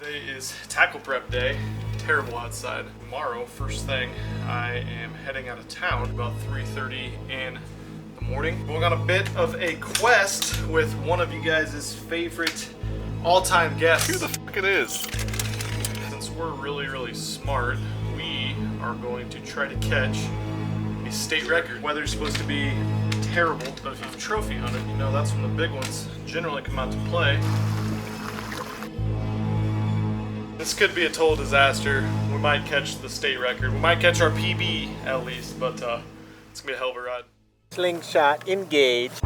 Today is tackle prep day. Terrible outside. Tomorrow, first thing, I am heading out of town about 3:30 in the morning. Going on a bit of a quest with one of you guys' favorite all-time guests. Who the fuck it is? Since we're really smart, we are going to try to catch a state record. Weather's supposed to be terrible, but if you've trophy hunted, you know that's when the big ones generally come out to play. This could be a total disaster. We might catch the state record. We might catch our PB at least, but it's gonna be a hell of a ride. Slingshot engaged.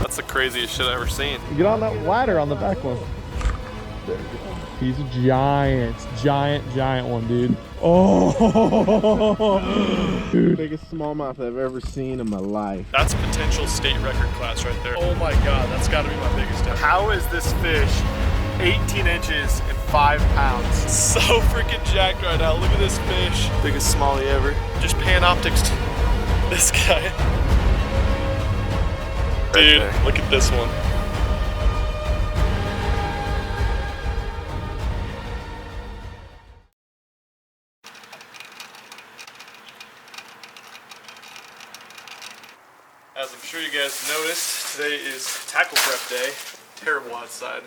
That's the craziest shit I've ever seen. Get on that ladder on the back one. He's a giant one, dude. Oh, dude, biggest smallmouth I've ever seen in my life. That's potential state record class right there. Oh my god, that's got to be my biggest ever. How is this fish 18 inches and 5 pounds? So freaking jacked right now. Look at this fish. Biggest smallie ever. Just panoptics this guy. Dude, look at this one. As I'm sure you guys noticed, today is tackle prep day. Terrible outside.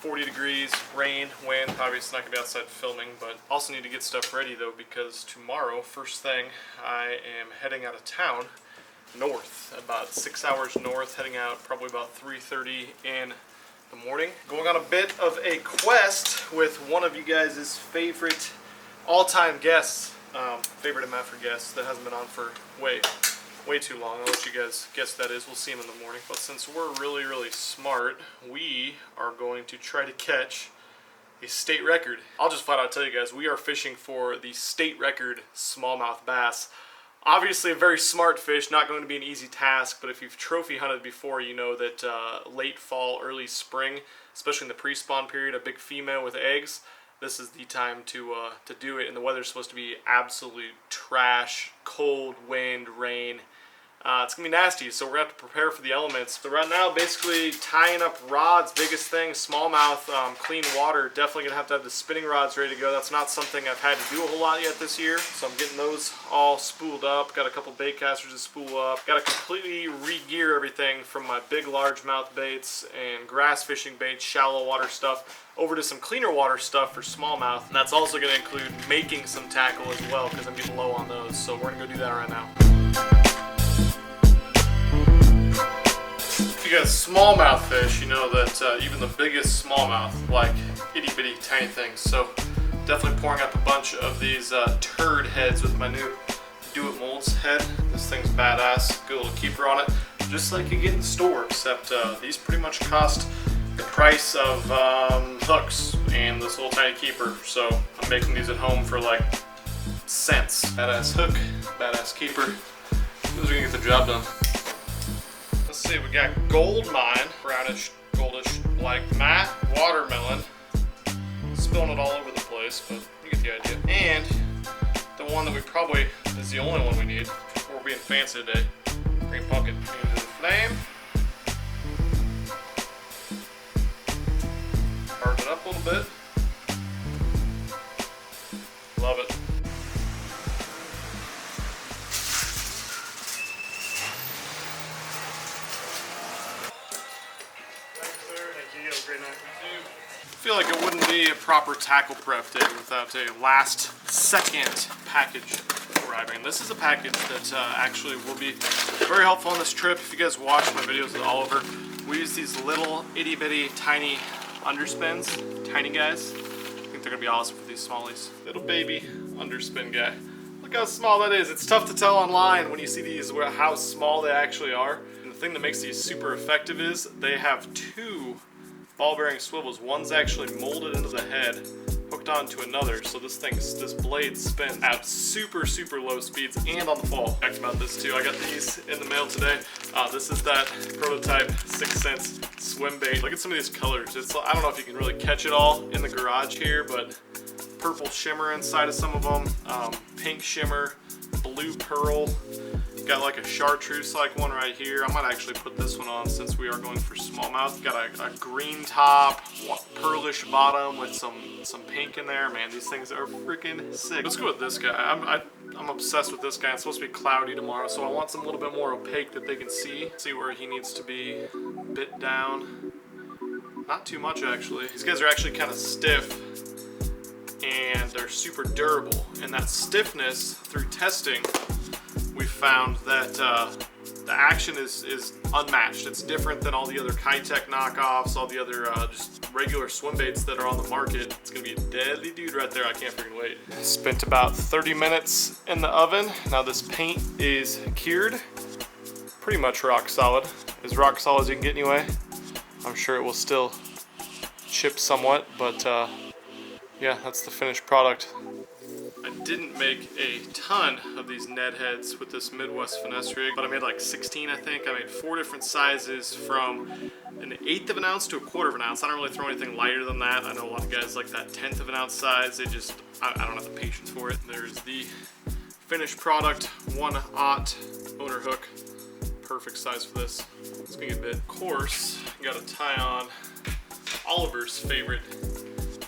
40 degrees, rain, wind. Obviously not gonna be outside filming, but also need to get stuff ready though, because tomorrow, first thing, I am heading out of town north, about 6 hours north, heading out probably about 3:30 in the morning. Going on a bit of a quest with one of you guys' favorite all-time guests, favorite MFer guest that hasn't been on for way too long. I'll let you guys guess who that is. We'll see him in the morning. But since we're really smart, we are going to try to catch a state record. I'll just flat out tell you guys, we are fishing for the state record smallmouth bass. Obviously a very smart fish, not going to be an easy task, but if you've trophy hunted before, you know that late fall, early spring, especially in the pre-spawn period, a big female with eggs, this is the time to do it, and the weather's supposed to be absolute trash, cold, wind, rain. It's going to be nasty, so we're going to have to prepare for the elements. So right now, basically tying up rods, biggest thing, smallmouth, clean water. Definitely going to have the spinning rods ready to go. That's not something I've had to do a whole lot yet this year, so I'm getting those all spooled up. Got a couple bait casters to spool up. Got to completely re-gear everything from my big largemouth baits and grass fishing baits, shallow water stuff, over to some cleaner water stuff for smallmouth. And that's also going to include making some tackle as well, because I'm getting low on those. So we're going to go do that right now. If you guys smallmouth fish, you know that even the biggest smallmouth like itty bitty tiny things. So definitely pouring up a bunch of these turd heads with my new Do It Molds head. This thing's badass. Good little keeper on it. Just like you get in the store, except these pretty much cost the price of hooks and this little tiny keeper. So I'm making these at home for like cents. Badass hook, badass keeper. Those are gonna get the job done. Let's see, we got gold mine, brownish, goldish, like matte watermelon. Spilling it all over the place, but you get the idea. And the one that we probably is the only one we need. We're being fancy today. Green pumpkin. Into the flame. Carve it up a little bit. Love it. I feel like it wouldn't be a proper tackle prep day without a last second package arriving. This is a package that actually will be very helpful on this trip. If you guys watch my videos with Oliver, we use these little itty bitty tiny underspins, tiny guys. I think they're gonna be awesome for these smallies. Little baby underspin guy. Look how small that is. It's tough to tell online when you see these how small they actually are. And the thing that makes these super effective is they have two ball bearing swivels. One's actually molded into the head, hooked onto another, so this blade spins at super low speeds and on the fall. Talked about this too. I got these in the mail today. This is that prototype 6 cents swim bait. Look at some of these colors. I don't know if you can really catch it all in the garage here, but purple shimmer inside of some of them, pink shimmer, blue pearl. got like a chartreuse like one right here. I might actually put this one on since we are going for smallmouth. Got a green top, pearlish bottom with some pink in there. Man, these things are freaking sick. Let's go with this guy. I'm obsessed with this guy. It's supposed to be cloudy tomorrow, so I want some a little bit more opaque that they can see where he needs to be bit down. Not too much actually. These guys are actually kind of stiff and they're super durable. And that stiffness, through testing, we found that the action is unmatched. It's different than all the other Kitech knockoffs, all the other just regular swim baits that are on the market. It's gonna be a deadly dude right there. I can't freaking wait. Spent about 30 minutes in the oven. Now this paint is cured. Pretty much rock solid. As rock solid as you can get anyway. I'm sure it will still chip somewhat, but yeah, that's the finished product. I didn't make a ton of these Ned heads with this Midwest finesse rig, but I made like 16, I think. I made 4 different sizes from an 1/8 of an ounce to a 1/4 of an ounce. I don't really throw anything lighter than that. I know a lot of guys like that 1/10 of an ounce size. They just, I don't have the patience for it. There's the finished product, 1/aught owner hook. Perfect size for this. It's gonna get bit. Of course, you gotta tie on Oliver's favorite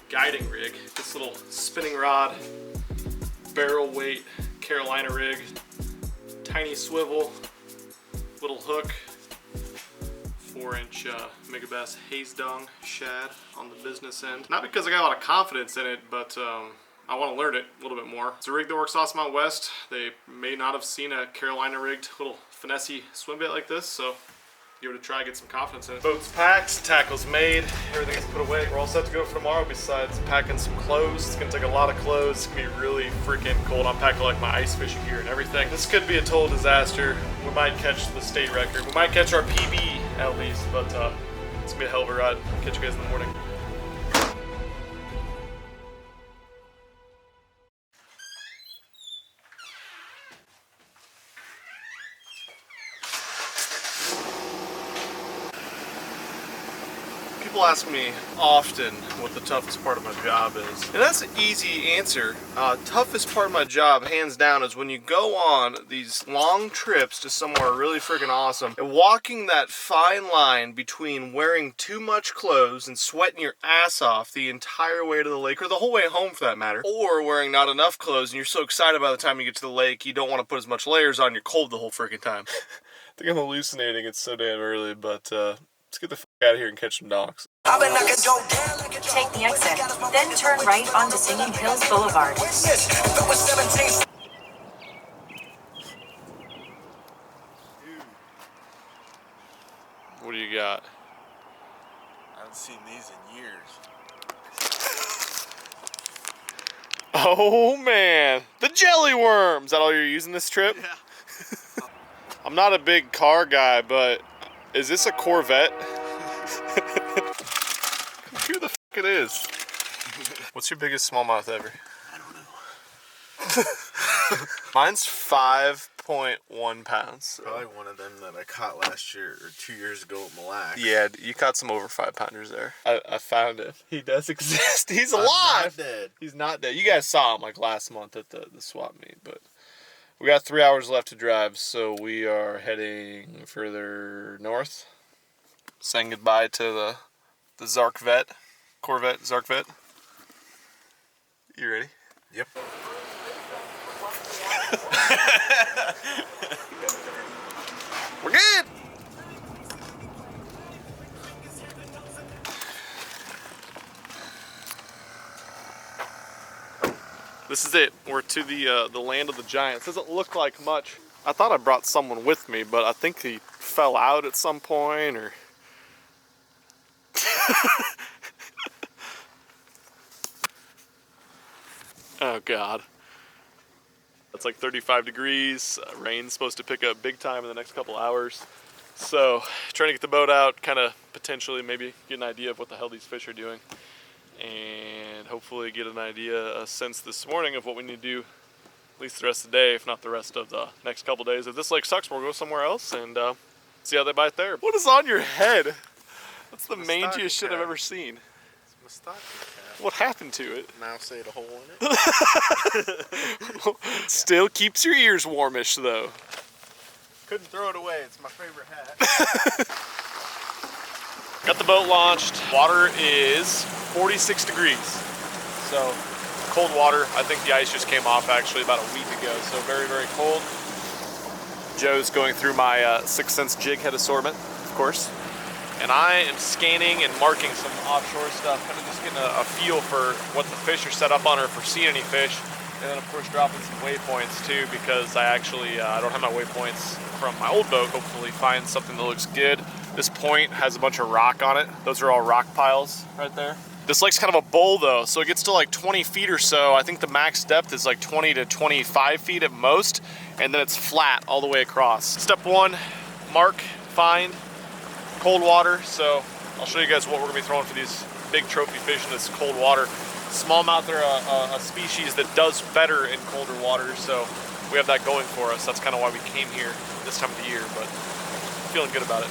guiding rig. This little spinning rod, barrel weight Carolina rig, tiny swivel, little hook, 4-inch megabass haze dong shad on the business end. Not because I got a lot of confidence in it, but I want to learn it a little bit more. It's a rig that works awesome out west. They may not have seen a Carolina rigged little finessey swim bait like this, so give it a try, get some confidence in it. Boat's packed, tackle's made, everything's put away. We're all set to go for tomorrow besides packing some clothes. It's gonna take a lot of clothes. It's gonna be really freaking cold. I'm packing like my ice fishing gear and everything. This could be a total disaster. We might catch the state record. We might catch our PB at least, but it's gonna be a hell of a ride. I'll catch you guys in the morning. People ask me often what the toughest part of my job is, and that's an easy answer. Toughest part of my job, hands down, is when you go on these long trips to somewhere really freaking awesome and walking that fine line between wearing too much clothes and sweating your ass off the entire way to the lake, or the whole way home for that matter, or wearing not enough clothes and you're so excited by the time you get to the lake you don't want to put as much layers on, you're cold the whole freaking time. I think I'm hallucinating, it's so damn early, but let's get the f out of here and catch some docks. Take the exit, then turn right onto Singing Hills Boulevard. What do you got? I haven't seen these in years. Oh man, the jelly worm! Is that all you're using this trip? Yeah. I'm not a big car guy, but is this a Corvette? Who the f it is? What's your biggest smallmouth ever? I don't know. Mine's 5.1 pounds. Probably one of them that I caught last year or 2 years ago at Mille Lacs. Yeah, you caught some over 5-pounders there. I found him. He does exist. He's alive. I'm not dead. He's not dead. You guys saw him like last month at the swap meet, but we got 3 hours left to drive, so we are heading further north. Saying goodbye to the Zarkvet, Corvette Zarkvet. You ready? Yep. We're good! This is it. We're to the land of the giants. Doesn't look like much. I thought I brought someone with me, but I think he fell out at some point, or... Oh God. It's like 35 degrees. Rain's supposed to pick up big time in the next couple hours. So trying to get the boat out, kind of potentially maybe get an idea of what the hell these fish are doing. And hopefully get an idea, a sense this morning of what we need to do at least the rest of the day, if not the rest of the next couple days. If this lake sucks, we'll go somewhere else and see how they bite there. What is on your head? That's the mangiest shit I've ever seen. It's my stocking cap. What happened to it? Mouse ate a hole in it. Still keeps your ears warmish though. Couldn't throw it away. It's my favorite hat. Got the boat launched. Water is 46 degrees. So cold water. I think the ice just came off actually about a week ago. So very, very cold. Joe's going through my 6 Sense jig head assortment, of course. And I am scanning and marking some offshore stuff, kind of just getting a feel for what the fish are set up on or if we're seeing any fish. And then of course dropping some waypoints too, because I actually, I don't have my waypoints from my old boat. Hopefully find something that looks good. This point has a bunch of rock on it. Those are all rock piles right there. This lake's kind of a bowl though, so it gets to like 20 feet or so. I think the max depth is like 20 to 25 feet at most, and then it's flat all the way across. Step one, mark, find, cold water. So I'll show you guys what we're gonna be throwing for these big trophy fish in this cold water. Smallmouth are a species that does better in colder waters, so we have that going for us. That's kind of why we came here this time of the year, but feeling good about it.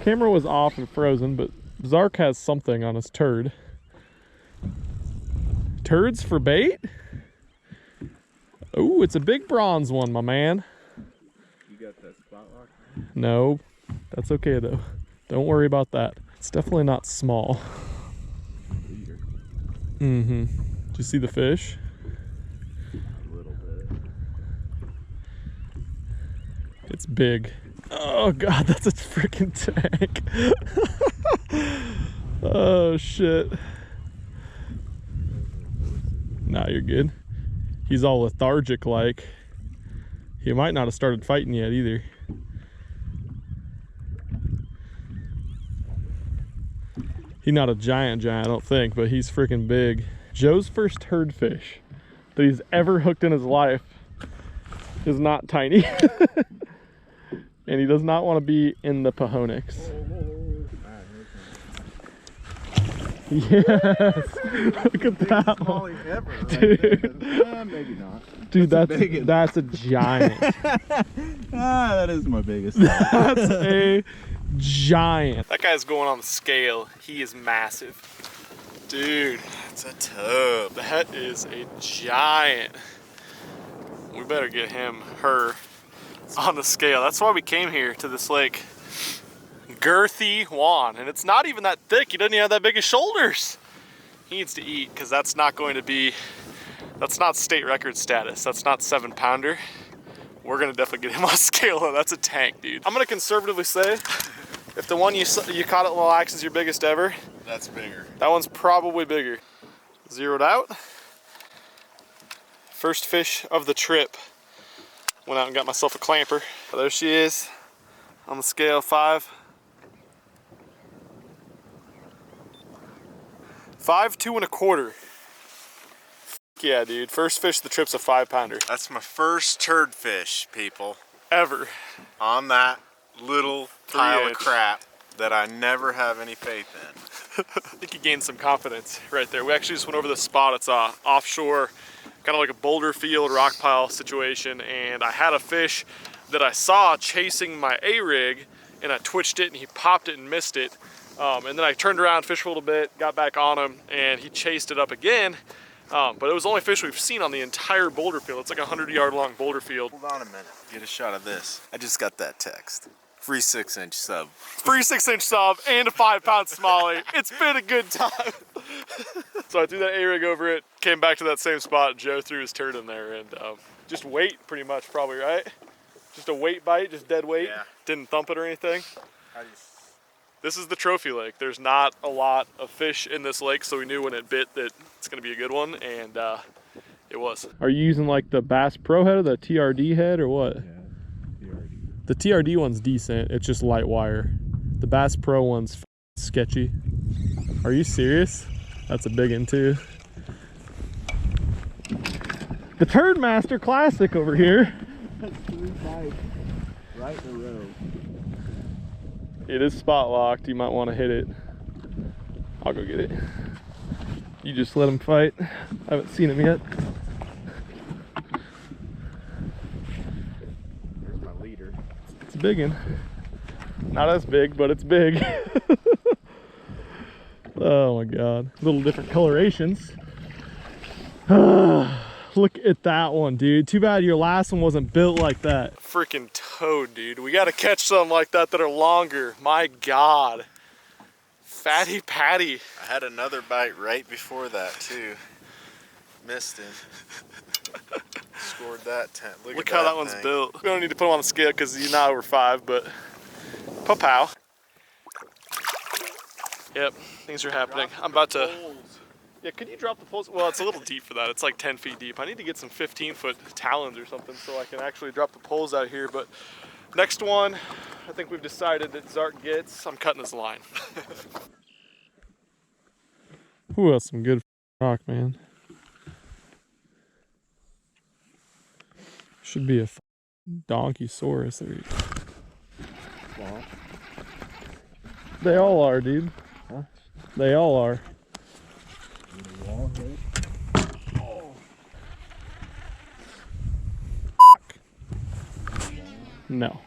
Camera was off and frozen, but Zark has something on his turd. Turds for bait? Oh, it's a big bronze one, my man. You got that spot lock? No, that's okay though. Don't worry about that. It's definitely not small. Mm-hmm. Did you see the fish? A little bit. It's big. Oh God, that's a freaking tank. Oh shit. Nah, you're good. He's all lethargic like. He might not have started fighting yet either. He's not a giant, I don't think, but he's freaking big. Joe's first herd fish that he's ever hooked in his life is not tiny. And he does not want to be in the Pahonix. Yes! Look at that one. Ever, right? Dude. Maybe not. Dude, that's a giant. That is my biggest. That's a giant. That guy's going on the scale. He is massive. Dude, It's a tub. that is a giant. We better get her on the scale. That's why we came here to this lake. Girthy Juan, and it's not even that thick. He doesn't even have that big of shoulders. He needs to eat, because that's not going to be, that's not state record status. That's not 7-pounder. We're gonna definitely get him on scale though. That's a tank, dude. I'm gonna conservatively say, if the one you caught at Little Axe is your biggest ever, That's bigger. that one's probably bigger. Zeroed out. First fish of the trip. Went out and got myself a clamper. There she is on the scale, 5. 5, 2 1/4. Yeah, dude. First fish of the trip's a 5-pounder. That's my first turd fish, people. Ever. On that little pile of 3-inch. crap that I never have any faith in. I think he gained some confidence right there. We actually just went over the spot. It's offshore, kind of like a boulder field, rock pile situation. And I had a fish that I saw chasing my A-rig, and I twitched it and he popped it and missed it. And then I turned around, fished for a little bit, got back on him, and he chased it up again. But it was the only fish we've seen on the entire boulder field. It's like a 100-yard long boulder field. Hold on a minute. Get a shot of this. I just got that text. Free 6-inch sub. Free 6-inch sub and a 5-pound smallie. It's been a good time. So I threw that A-rig over it, came back to that same spot. Joe threw his turd in there, and just weight pretty much, probably, right? Just a weight bite, just dead weight. Yeah. Didn't thump it or anything. This is the trophy lake. There's not a lot of fish in this lake, so we knew when it bit that it's gonna be a good one, and it was. Are you using like the Bass Pro head or the TRD head or what? Yeah, TRD. The TRD one's decent. It's just light wire. The Bass Pro one's sketchy. Are you serious? That's a big one too. The Turd Master Classic over here. That's 3 bites right in a row. It is spot locked. You might want to hit it. I'll go get it. You just let him fight. I haven't seen him yet. There's my leader. It's a big one. Not as big, but it's big. Oh my god. Little different colorations. Look at that one, dude. Too bad your last one wasn't built like that. Freaking toad, dude. We gotta catch something like that that are longer. My god. Fatty patty. I had another bite right before that too. Missed him. Scored that 10. Look how that one's built. We don't need to put him on the scale because he's not over 5, but pow. Yep, things are happening. I'm about to. Yeah, could you drop the poles? Well, it's a little deep for that. It's like 10 feet deep. I need to get some 15-foot talons or something so I can actually drop the poles out here. But next one, I think we've decided that Zart gets. I'm cutting this line. Ooh, that's some good rock, man. Should be a donkeysaurus there. They all are, dude. Huh? They all are. No.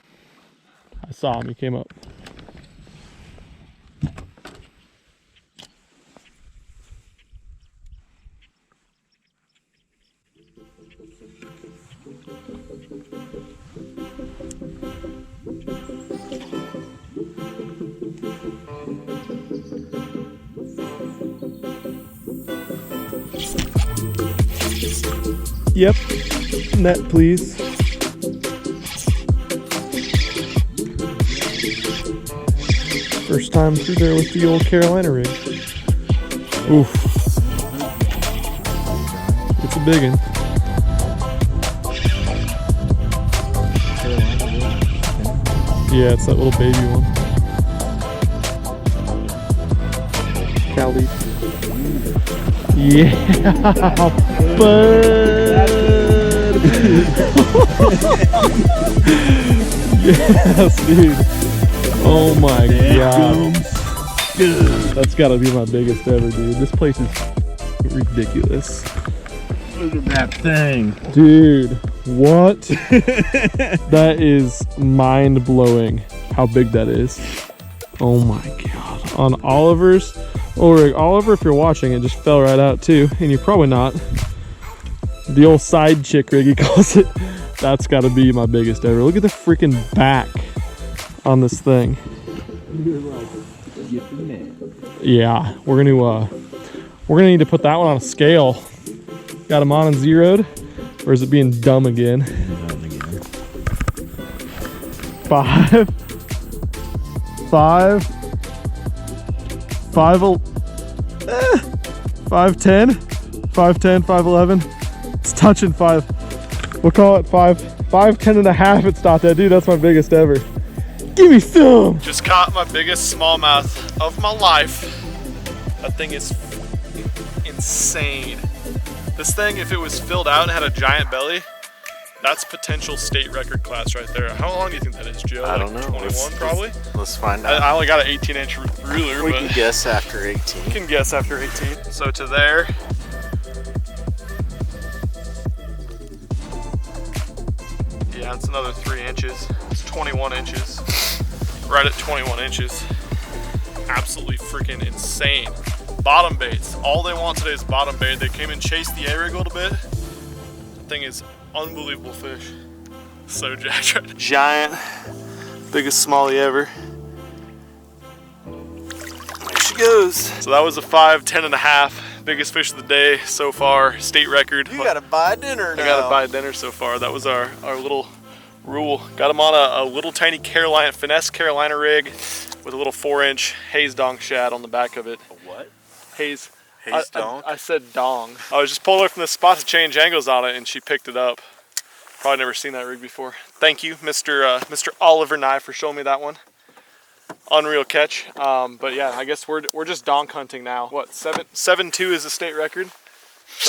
I saw him, he came up. Yep. Net, please. First time through there with the old Carolina rig. Oof. It's a big one. Yeah, it's that little baby one. Cali. Yeah, bud. Yes, dude. Oh my god. That's gotta be my biggest ever, dude. This place is ridiculous. Look at that thing. Dude, what? That is mind-blowing how big that is. Oh my god. On Oliver's, Oliver, if you're watching, it just fell right out too, and you're probably not. The old side chick rig, he calls it. That's gotta be my biggest ever. Look at the freaking back on this thing. Yeah, we're gonna need to put that one on a scale. Got him on and zeroed, or is it being dumb again? 5, 5'10", 5'11". It's touching 5. We'll call it 5'10 and a half. It stopped at, dude. That's my biggest ever. Give me some. Just caught my biggest smallmouth of my life. That thing is insane. This thing, if it was filled out and had a giant belly, that's potential state record class right there. How long do you think that is, Joe? I don't know. 21 probably? Let's find out. I only got an 18-inch ruler, We but can guess after 18. you can guess after 18. So to there. Yeah, it's another 3 inches. It's 21 inches. Right at 21 inches. Absolutely freaking insane. Bottom baits. All they want today is bottom bait. They came and chased the A-rig a little bit. That thing is unbelievable fish. So jacked right now. Giant. Biggest smallie ever. There she goes. So that was a 5'10 and a half. Biggest fish of the day so far. State record. You gotta buy dinner now. I gotta buy dinner so far. That was our little rule. Got him on a little tiny finesse Carolina rig with a little 4-inch haze dong shad on the back of it. A what? Haze. Haze dong? I said dong. I was just pulling her from the spot to change angles on it and she picked it up. Probably never seen that rig before. Thank you, Mr. Oliver Nye, for showing me that one. Unreal catch. But yeah, I guess we're just donk hunting now. What, 7.2 is the state record?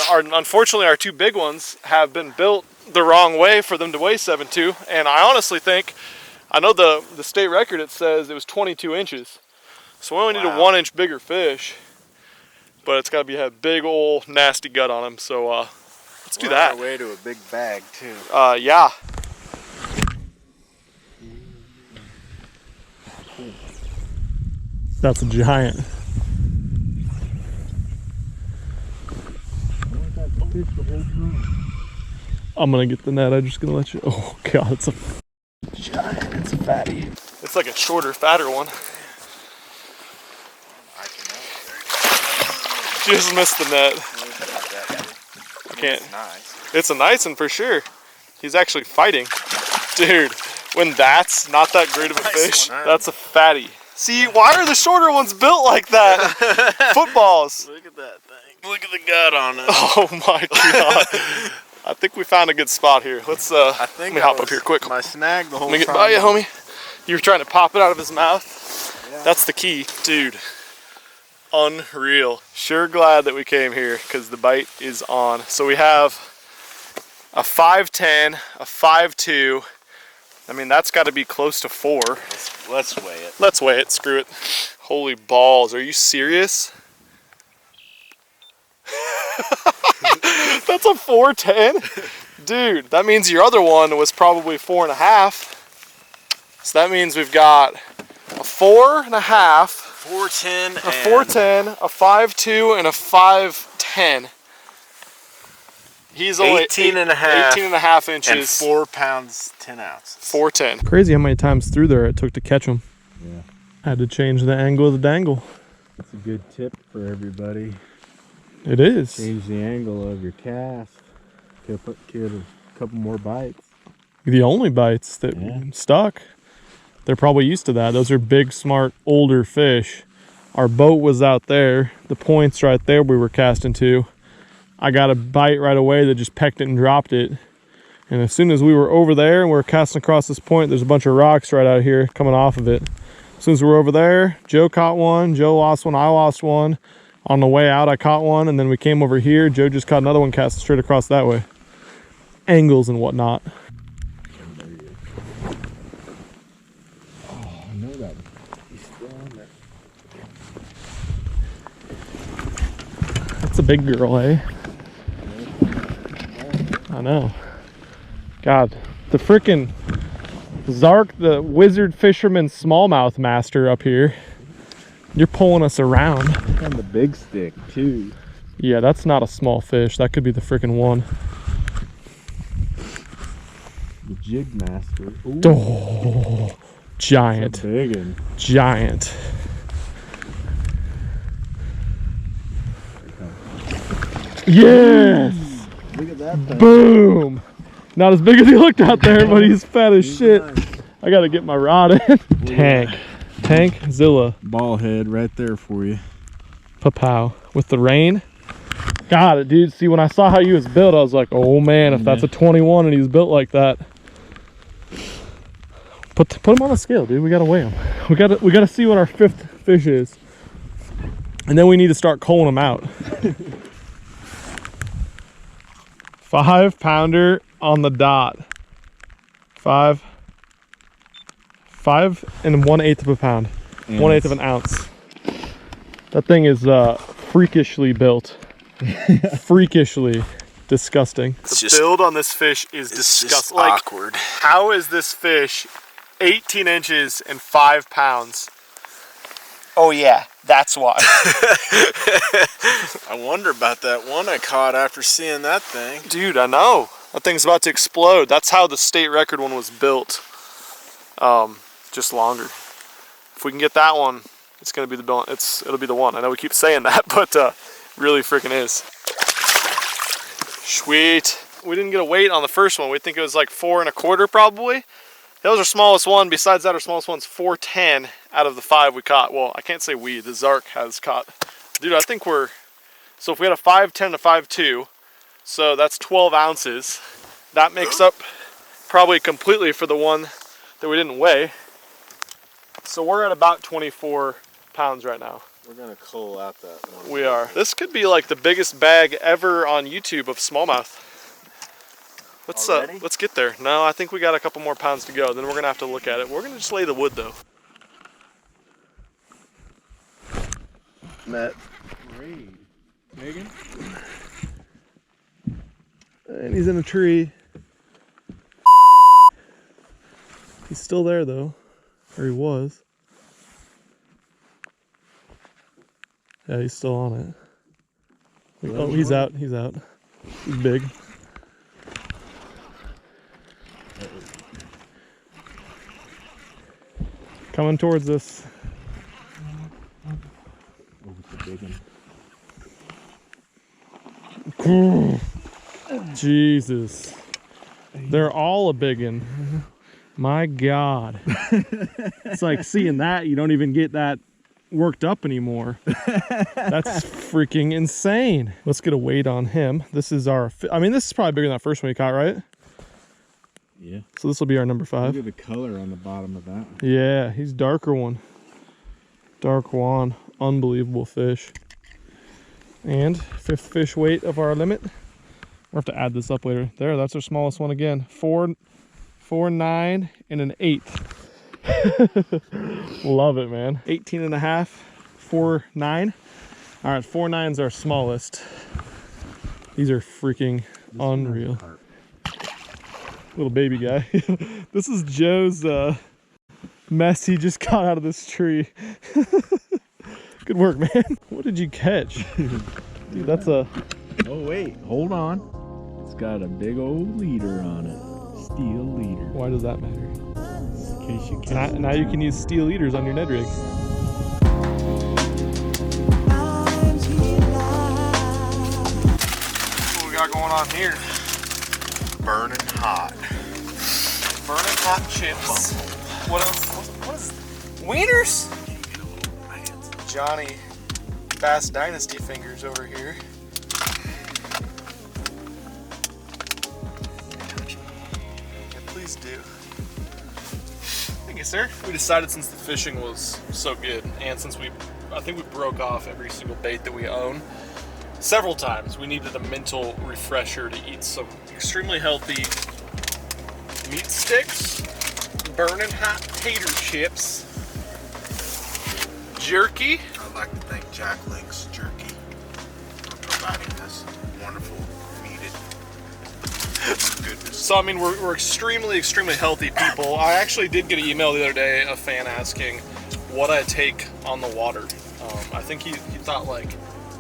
Unfortunately, our 2 big ones have been built the wrong way for them to weigh 7.2, and I honestly think, I know the state record, it says it was 22 inches. So we only need a 1-inch bigger fish, but it's got to have big old nasty gut on him. So let's do that. On our way to a big bag too. Yeah. That's a giant. fish the whole time. I'm gonna get the net. I'm just gonna let you. Oh god, it's a giant. It's a fatty. It's like a shorter, fatter one. Just missed the net. I can't. It's a nice one for sure. He's actually fighting. Dude, when that's not that great of a fish, that's a fatty. See, why are the shorter ones built like that? Footballs. Look at that thing. Look at the gut on it. Oh my god. I think we found a good spot here. Let's let me hop up here quick. My snag the whole Let me get time. by you, homie. You were trying to pop it out of his mouth. Yeah. That's the key. Dude, unreal. Sure glad that we came here because the bite is on. So we have a 5'10", a 5'2". I mean, that's got to be close to 4. Let's weigh it. Let's weigh it. Screw it. Holy balls. Are you serious? That's a 4'10". Dude, that means your other one was probably 4.5. So that means we've got a 4.5, 4'10", a 4'10", a 5'2", and a 5'10". He's only 18 and a half inches. And 4 pounds, 10 ounces. 4'10". Crazy how many times through there it took to catch him. Yeah. Had to change the angle of the dangle. That's a good tip for everybody. It is. Change the angle of your cast. Get a couple more bites. The only bites that stuck. They're probably used to that. Those are big, smart, older fish. Our boat was out there. The point's right there we were casting to. I got a bite right away that just pecked it and dropped it. And as soon as we were over there and we were casting across this point, there's a bunch of rocks right out here coming off of it. As soon as we were over there, Joe caught one, Joe lost one, I lost one. On the way out, I caught one, and then we came over here. Joe just caught another one casting straight across that way. Angles and whatnot. Oh, I know that. He's still on there. That's a big girl, eh? I know. God, the frickin' Zark, the wizard fisherman smallmouth master up here. You're pulling us around. On the big stick, too. Yeah, that's not a small fish. That could be the frickin' one. The jig master. Ooh, Oh, giant. that's a big one. Giant. Yes! Look at that thing. Boom! Not as big as he looked out there, but he's fat as shit. I gotta get my rod in. Tankzilla. Ball head right there for you. Papow. With the rain. Got it, dude. See, when I saw how he was built, I was like, oh man, if that's a 21 and he's built like that. Put him on a scale, dude. We gotta weigh him. We gotta see what our 5th fish is. And then we need to start culling them out. 5-pounder on the dot. 5 1/8 of a pound. 1/8 of an ounce. That thing is freakishly built. Freakishly disgusting. The build on this fish is disgusting. Like, awkward. how is this fish 18 inches and 5 pounds? Oh yeah, that's why. I wonder about that one I caught after seeing that thing. Dude, I know. That thing's about to explode. That's how the state record one was built. Just longer. If we can get that one, it's gonna be it'll be the one. I know we keep saying that, but really freaking is. Sweet. We didn't get a weight on the first one. We think it was like 4 1/4 probably. That was our smallest one. Besides that, our smallest one's 4'10" out of the 5 we caught. Well, I can't say we, the Zark has caught. Dude, I think so if we had a 5'10" and a 5'2", so that's 12 ounces. That makes up probably completely for the one that we didn't weigh. So we're at about 24 pounds right now. We're gonna cull out that one. We are. This could be like the biggest bag ever on YouTube of smallmouth. Let's get there. No, I think we got a couple more pounds to go. Then we're gonna have to look at it. We're gonna just lay the wood though. Met. Megan? And he's in a tree. He's still there though. Or he was. Yeah, he's still on it. Oh, he's out. He's out. Big. Coming towards us. Oh, it's a big one. Jesus. They're all a big one. My God. It's like seeing that, you don't even get that worked up anymore. That's freaking insane. Let's get a weight on him. This is our, I mean, this is probably bigger than that first one you caught, right? Yeah. So this will be our number 5. Look at the color on the bottom of that. Yeah, he's darker one. Dark Juan. Unbelievable fish. And 5th fish weight of our limit. We'll have to add this up later. There, that's our smallest one again. 4, 9, and an 8. Love it, man. 18 and a half, 4, 9. All right, 4, 9's our smallest. These are freaking unreal. Little baby guy. This is Joe's mess he just got out of this tree. Good work, man. What did you catch? Dude, that's a... Oh, wait. Hold on. It's got a big old leader on it. Steel leader. Why does that matter? In case you can't. Now you can use steel leaders on your Ned rig. What we got going on here? Burning hot. Burning hot chips. What else? What is wieners? Johnny Bass Dynasty fingers over here. Yeah, please do. Thank you, sir. We decided since the fishing was so good, and since I think we broke off every single bait that we own several times, we needed a mental refresher to eat some extremely healthy meat sticks, burning hot tater chips, jerky. I'd like to thank Jack Link's Jerky for providing us wonderful needed goodness. So I mean, we're extremely healthy people. I actually did get an email the other day, a fan asking what I take on the water. I think he thought like,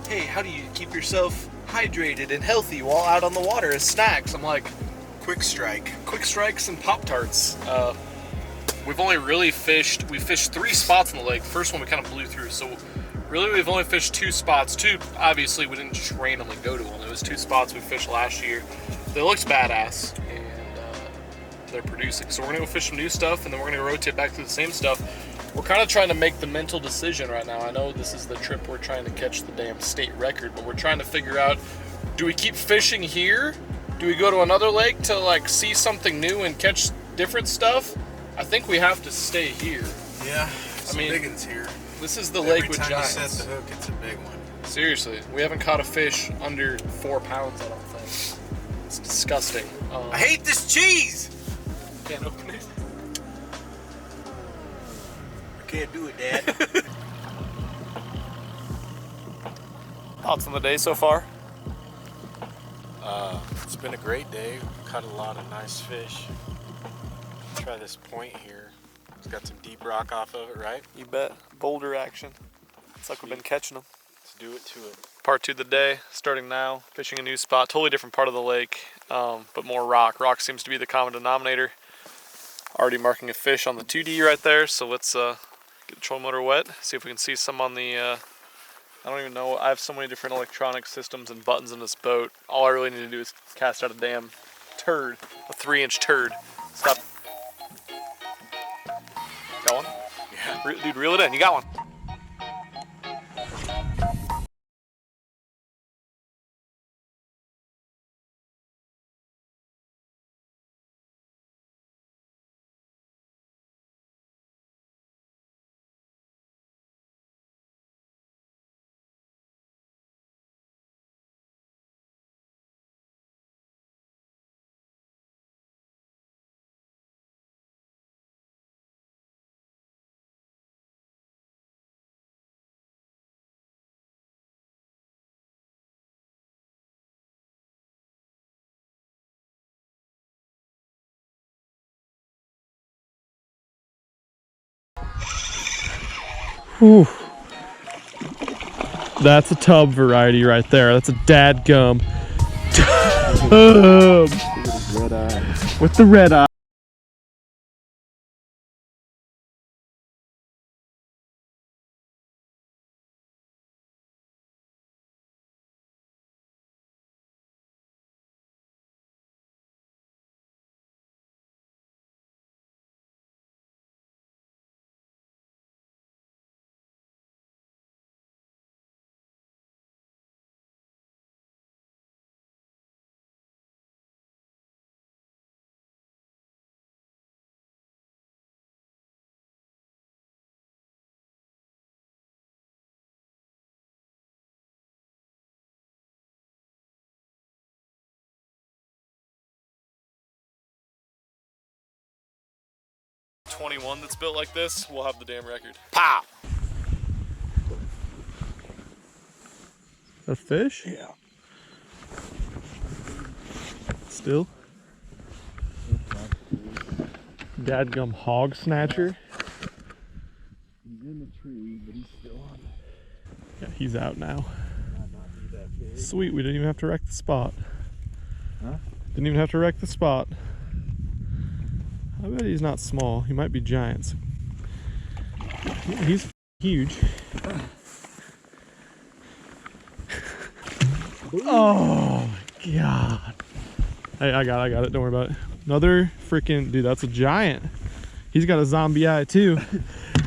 hey, how do you keep yourself hydrated and healthy while out on the water as snacks? I'm like, Quick strike. Quick Strikes and Pop-Tarts. We've only really fished 3 spots in the lake. The first one we kind of blew through, so really we've only fished 2 spots. 2, obviously we didn't just randomly go to one. It was 2 spots we fished last year. They looked badass, and they're producing. So we're gonna go fish some new stuff, and then we're gonna rotate back to the same stuff. We're kind of trying to make the mental decision right now. I know this is the trip we're trying to catch the damn state record, but we're trying to figure out, do we keep fishing here? Do we go to another lake to like see something new and catch different stuff? I think we have to stay here. Yeah, I mean, big ones here. This is the lake with Every time giants. you set the hook, it's a big one. Seriously, we haven't caught a fish under 4 pounds, I don't think. It's disgusting. I hate this cheese! Can't open it. I can't do it, Dad. Thoughts on the day so far? It's been a great day. Caught a lot of nice fish. Try this point here. It's got some deep rock off of it, right? You bet. Boulder action. It's like we've been catching them. Let's do it to it. Part 2 of the day, starting now. Fishing a new spot, totally different part of the lake, but more rock. Rock seems to be the common denominator. Already marking a fish on the 2D right there, so let's get the trolling motor wet, see if we can see some on the, I don't even know, I have so many different electronic systems and buttons in this boat. All I really need to do is cast out a damn turd, a 3-inch turd. Stop. Got one? Yeah. Dude, reel it in, you got one. Whew. That's a tub variety right there. That's a dadgum Red eye. With the red eye. .21 that's built like this, we'll have the damn record. Pow! A fish? Yeah. Still? Dadgum hog snatcher. He's in the tree, but he's still on it. Yeah, he's out now. Might not be that big. Sweet, we didn't even have to wreck the spot. Huh? Didn't even have to wreck the spot. I bet he's not small. He might be giant. Yeah, he's huge. Oh my god. Hey, I got it. Don't worry about it. Another freaking dude. That's a giant. He's got a zombie eye too.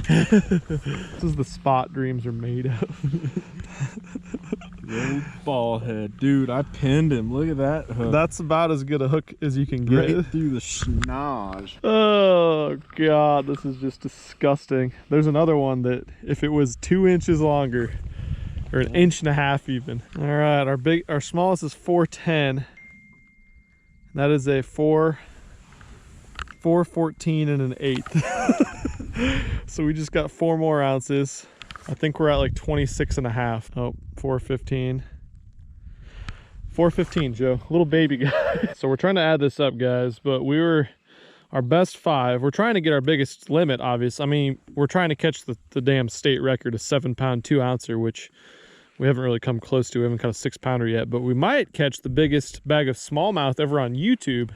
This is the spot dreams are made of. The old ball head. Dude, I pinned him. Look at that hook. That's about as good a hook as you can get. Right through the schnoz. Oh god, this is just disgusting. There's another one that if it was 2 inches longer, or an inch and a half even. All right, our smallest is 410. That is a 414 and an eighth. So we just got 4 more ounces. I think we're at like 26 and a half. Oh, 415. 415, Joe. Little baby guy. So we're trying to add this up, guys, but we were our best 5. We're trying to get our biggest limit, obvious. I mean, we're trying to catch the damn state record, a 7-pound 2-ouncer, which we haven't really come close to. We haven't caught a 6-pounder yet, but we might catch the biggest bag of smallmouth ever on YouTube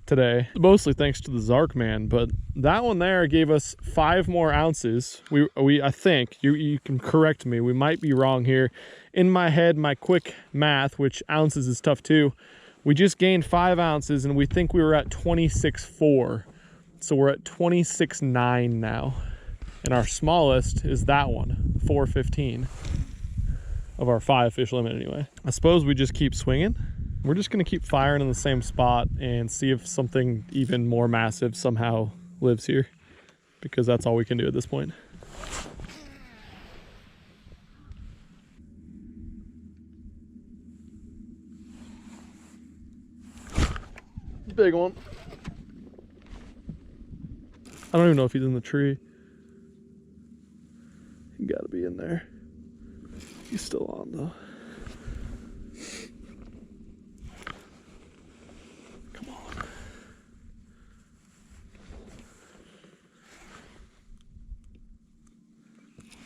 today, mostly thanks to the Zark man. But that one there gave us 5 more ounces. I think you can correct me, we might be wrong here. In my head, my quick math, which ounces is tough too, we just gained 5 ounces and we think we were at 26.4, so we're at 26.9 now, and our smallest is that one, 415, of our 5 fish limit anyway. I suppose we just keep swinging. We're just gonna keep firing in the same spot and see if something even more massive somehow lives here, because that's all we can do at this point. Big one. I don't even know if he's in the tree. He gotta be in there. He's still on though. Come on.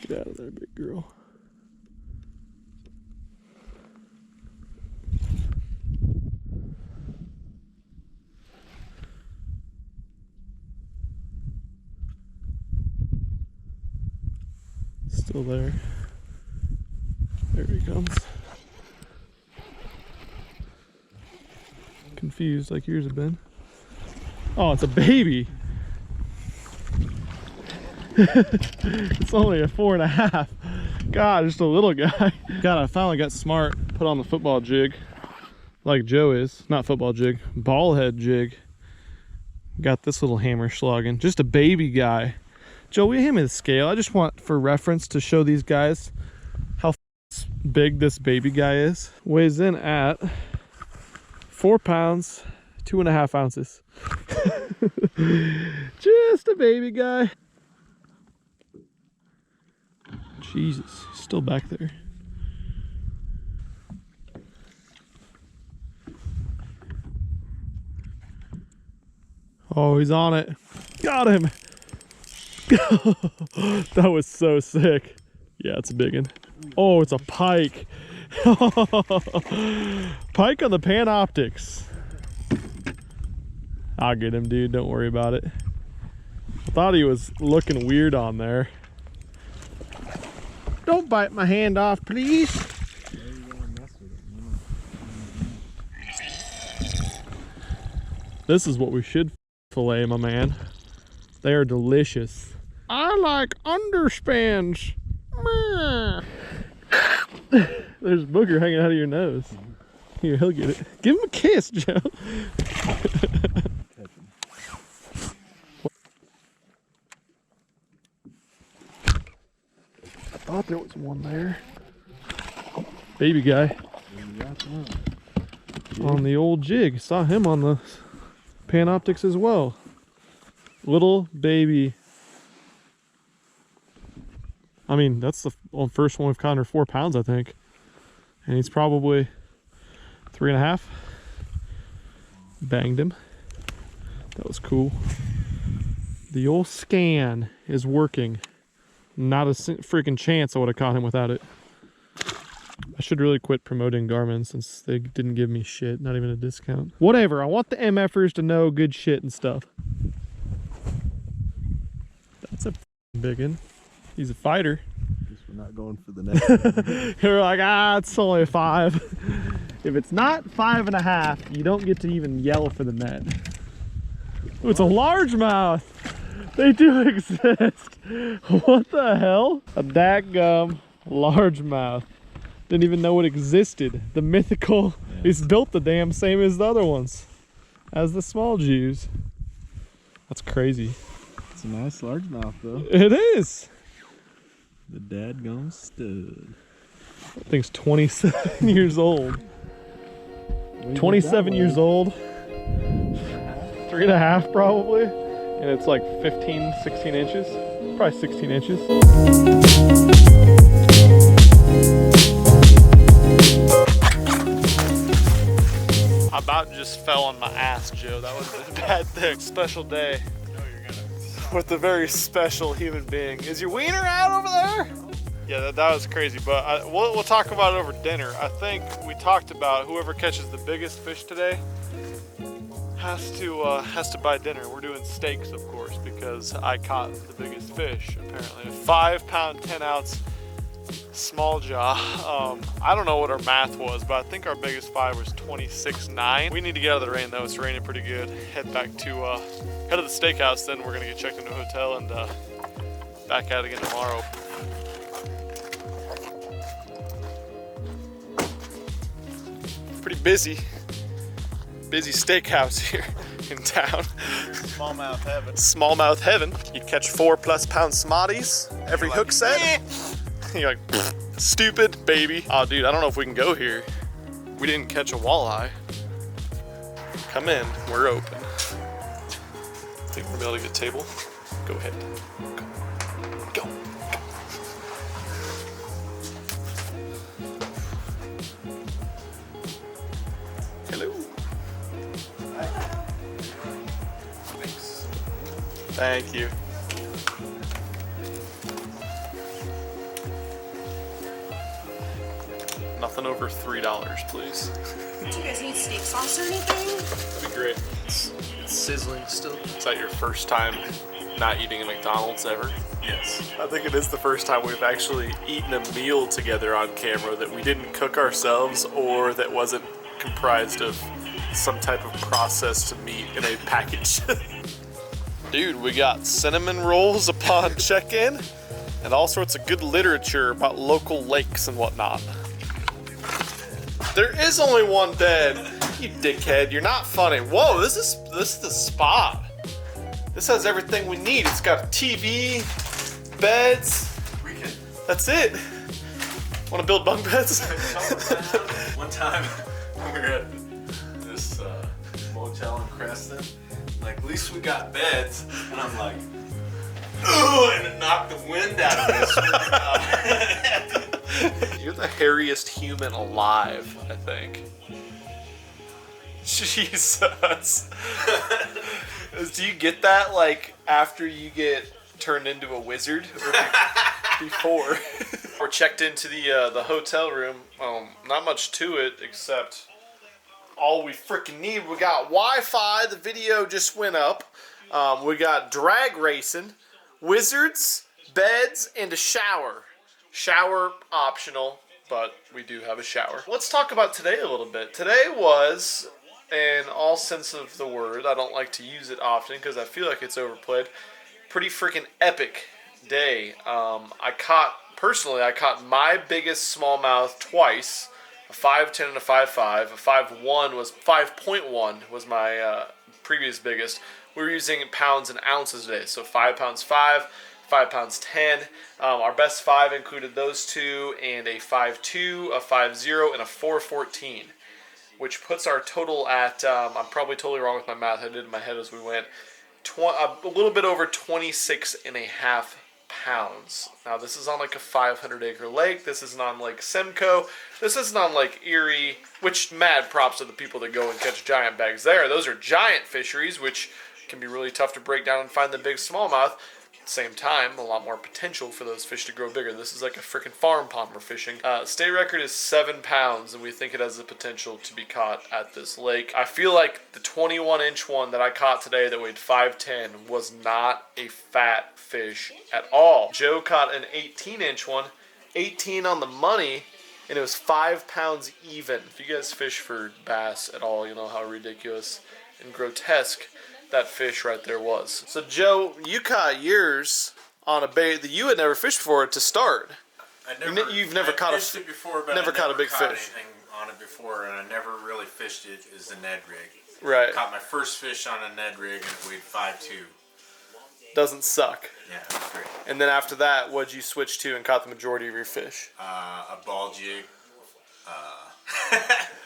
Get out of there, big girl. Still there. There he comes. Confused like yours have been. Oh, it's a baby. It's only a 4.5. God, just a little guy. God, I finally got smart. Put on the football jig like Joe is. Not football jig, ball head jig. Got this little hammer slogging. Just a baby guy. Joe, will you hand me the scale? I just want for reference to show these guys how big this baby guy is. Weighs in at 4 pounds, 2.5 ounces. Just a baby guy. Jesus, he's still back there. Oh, he's on it. Got him. That was so sick. Yeah, it's a big one. Oh, it's a pike. Pike on the Panoptics. I'll get him, dude. Don't worry about it. I thought he was looking weird on there. Don't bite my hand off, please. This is what we should fillet, my man. They are delicious. I like underspans. There's a booger hanging out of your nose. Here, he'll get it. Give him a kiss, Joe. I thought there was one there. Baby guy. On the old jig. Saw him on the Panoptics as well. Little baby. I mean, that's the first one we've caught under 4 pounds, I think. And he's probably 3.5. Banged him. That was cool. The old scan is working. Not a freaking chance I would have caught him without it. I should really quit promoting Garmin since they didn't give me shit, not even a discount. Whatever, I want the MFers to know good shit and stuff. That's a big one. He's a fighter. Guess we're not going for the net. You're like, it's only a 5. If it's not 5.5, you don't get to even yell for the net. Ooh, it's a largemouth. They do exist. What the hell? A dadgum largemouth. Didn't even know it existed. The mythical. Yeah. He's built the damn same as the other ones, as the small Jews. That's crazy. It's a nice largemouth though. It is. The dadgum stud. That thing's 27 years old. 27 years old. 3.5 probably. And it's like 15, 16 inches. Probably 16 inches. I about just fell on my ass, Joe. That was a bad thing. Special day. With a very special human being. Is your wiener out over there? Yeah, that was crazy, but we'll talk about it over dinner. I think we talked about whoever catches the biggest fish today has to buy dinner. We're doing steaks, of course, because I caught the biggest fish, apparently. A 5-pound, 10-ounce small jaw. I don't know what our math was, but I think our biggest 5 was 26.9. We need to get out of the rain, though. It's raining pretty good. Head back to head to the steakhouse, then we're gonna get checked into a hotel and back out again tomorrow. Pretty busy steakhouse here in town. Smallmouth heaven. Smallmouth heaven. You catch 4+ pound smarties every hook set. You're like, stupid baby. Oh, dude, I don't know if we can go here. We didn't catch a walleye. Come in, we're open. Think we're gonna be able to get a table? Go ahead. Go. Hello. Thanks. Thank you. Nothing over $3, please. Do you guys need steak sauce or anything? That'd be great. It's sizzling still. Is that your first time not eating at McDonald's ever? Yes. I think it is the first time we've actually eaten a meal together on camera that we didn't cook ourselves or that wasn't comprised of some type of processed meat in a package. Dude, we got cinnamon rolls upon check-in and all sorts of good literature about local lakes and whatnot. There is only one bed. You dickhead, you're not funny. Whoa, this is the spot. This has everything we need. It's got a TV, beds. That's it. Want to build bunk beds? One time we were at this motel in Creston. Like, at least we got beds. And I'm like, ooh, and it knocked the wind out of this. You're the hairiest human alive, I think. Jesus. Do you get that, like, after you get turned into a wizard? Or before? We're checked into the hotel room. Not much to it except all we freaking need. We got Wi-Fi. The video just went up. We got drag racing, wizards, beds, and a shower. Shower optional, but we do have a shower. Let's talk about today a little bit. Today was, in all sense of the word, I don't like to use it often because I feel like it's overplayed, pretty freaking epic day. I caught my biggest smallmouth twice, a 5.10 and a 5.5. A 5.1 was my previous biggest. We were using pounds and ounces today, so 5 pounds 5, 5 pounds 10. Our best 5 included those two and a 5.2, a 5.0, and a 4.14, which puts our total at, I'm probably totally wrong with my math, I did it in my head as we went, a little bit over 26.5 pounds. Now this is on like a 500-acre lake. This isn't on Lake Simcoe. This isn't on Lake Erie, which mad props to the people that go and catch giant bags there. Those are giant fisheries, which can be really tough to break down and find the big smallmouth. At the same time, a lot more potential for those fish to grow bigger. This is like a freaking farm pond we're fishing. State record is 7 pounds, and we think it has the potential to be caught at this lake. I feel like the 21-inch one that I caught today that weighed 5.10 was not a fat fish at all. Joe caught an 18-inch one, 18 on the money, and it was 5 pounds even. If you guys fish for bass at all, you know how ridiculous and grotesque that fish right there was. So Joe, you caught yours on a bait that you had never fished before to start. You've never caught fished it before, but never caught a big fish. Anything on it before, and I never really fished it as a Ned rig. Right. Caught my first fish on a Ned rig and it weighed 5.2. Doesn't suck. Yeah, it was great. And then after that, what'd you switch to and caught the majority of your fish? A ball jig.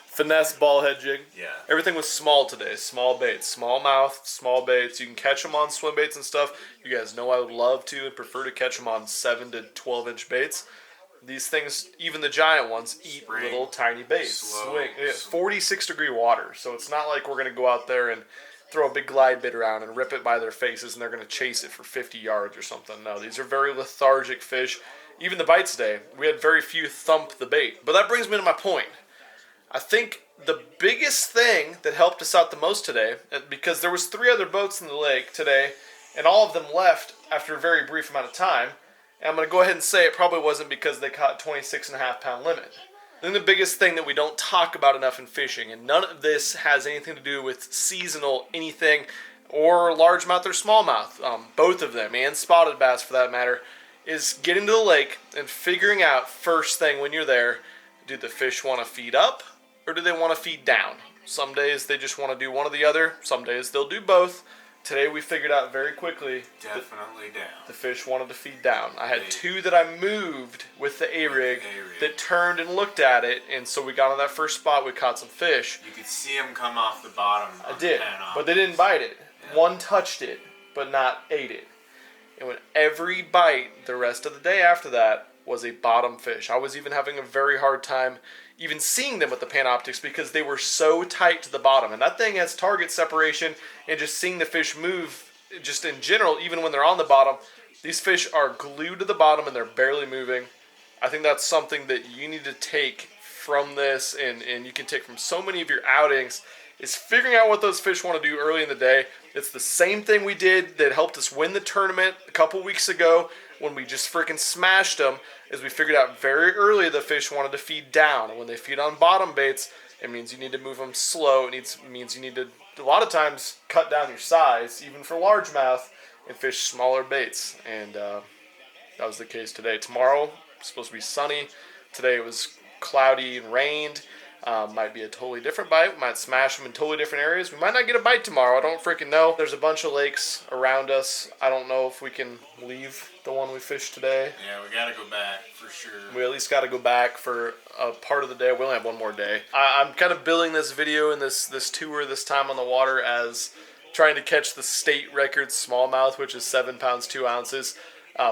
Finesse ball head jig. Yeah. Everything was small today. Small baits. Smallmouth, small baits. You can catch them on swim baits and stuff. You guys know I would love to and prefer to catch them on 7 to 12-inch baits. These things, even the giant ones, eat little tiny baits. Swing. 46-degree water. So it's not like we're going to go out there and throw a big glide bait around and rip it by their faces and they're going to chase it for 50 yards or something. No, these are very lethargic fish. Even the bites today, we had very few thump the bait. But that brings me to my point. I think the biggest thing that helped us out the most today, because there was 3 other boats in the lake today, and all of them left after a very brief amount of time, and I'm going to go ahead and say it probably wasn't because they caught 26.5 pound limit. I think the biggest thing that we don't talk about enough in fishing, and none of this has anything to do with seasonal anything, or largemouth or smallmouth, both of them, and spotted bass for that matter, is getting to the lake and figuring out first thing when you're there, do the fish want to feed up? Or do they want to feed down? Some days they just want to do one or the other. Some days they'll do both. Today we figured out very quickly Definitely down. The fish wanted to feed down. I had 2 that I moved with the A-rig that turned and looked at it, and so we got on that first spot, we caught some fish. You could see them come off the bottom. I did, but they didn't bite it. Yeah. One touched it, but not ate it. And with every bite, the rest of the day after that was a bottom fish. I was even having a very hard time even seeing them with the Panoptics because they were so tight to the bottom. And that thing has target separation, and just seeing the fish move, just in general, even when they're on the bottom, these fish are glued to the bottom and they're barely moving. I think that's something that you need to take from this, and you can take from so many of your outings, is figuring out what those fish want to do early in the day. It's the same thing we did that helped us win the tournament a couple weeks ago when we just freaking smashed them, is we figured out very early the fish wanted to feed down. And when they feed on bottom baits, it means you need to move them slow. It means you need to, a lot of times, cut down your size, even for largemouth, and fish smaller baits. And that was the case today. Tomorrow, it's supposed to be sunny. Today it was cloudy and rained. Might be a totally different bite. We might smash them in totally different areas. We might not get a bite tomorrow. I don't freaking know. There's a bunch of lakes around us. I don't know if we can leave the one we fished today. Yeah, we gotta go back for sure. We at least got to go back for a part of the day. We only have one more day. I'm kind of billing this video and this tour this time on the water as trying to catch the state record smallmouth, which is 7 pounds 2 ounces.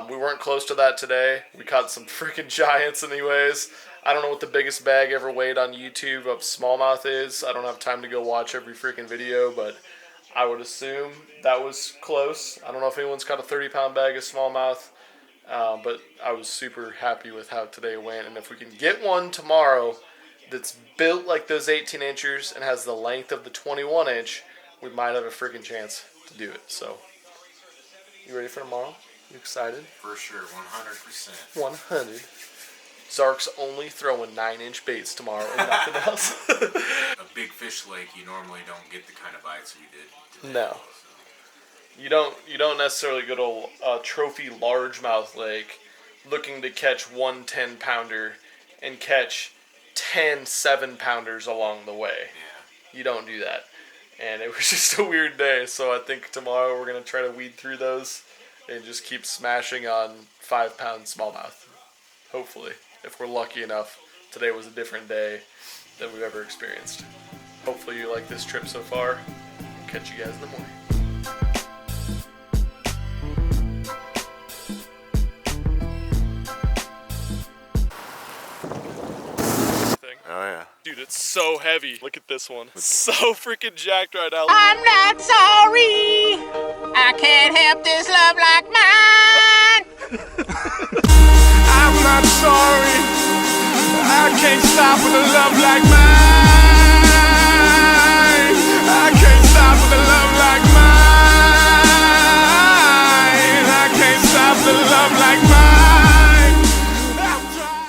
We weren't close to that today. We caught some freaking giants anyways. I don't know what the biggest bag ever weighed on YouTube of smallmouth is. I don't have time to go watch every freaking video, but I would assume that was close. I don't know if anyone's caught a 30-pound bag of smallmouth. But I was super happy with how today went. And if we can get one tomorrow that's built like those 18-inchers and has the length of the 21-inch, we might have a freaking chance to do it. So, you ready for tomorrow? You excited? For sure, 100%. 100. Zark's only throwing 9-inch baits tomorrow and nothing else. A big fish lake, you normally don't get the kind of bites we did today. No. You don't necessarily go to a trophy largemouth lake looking to catch one 10-pounder and catch 10 7-pounders along the way. Yeah. You don't do that. And it was just a weird day, so I think tomorrow we're going to try to weed through those and just keep smashing on 5-pound smallmouth. Hopefully, if we're lucky enough. Today was a different day than we've ever experienced. Hopefully you like this trip so far. I'll catch you guys in the morning. Oh yeah. Dude, it's so heavy. Look at this one. It's so freaking jacked right now. I'm not sorry. I can't help this love like mine. I'm not sorry. I can't stop with a love like mine.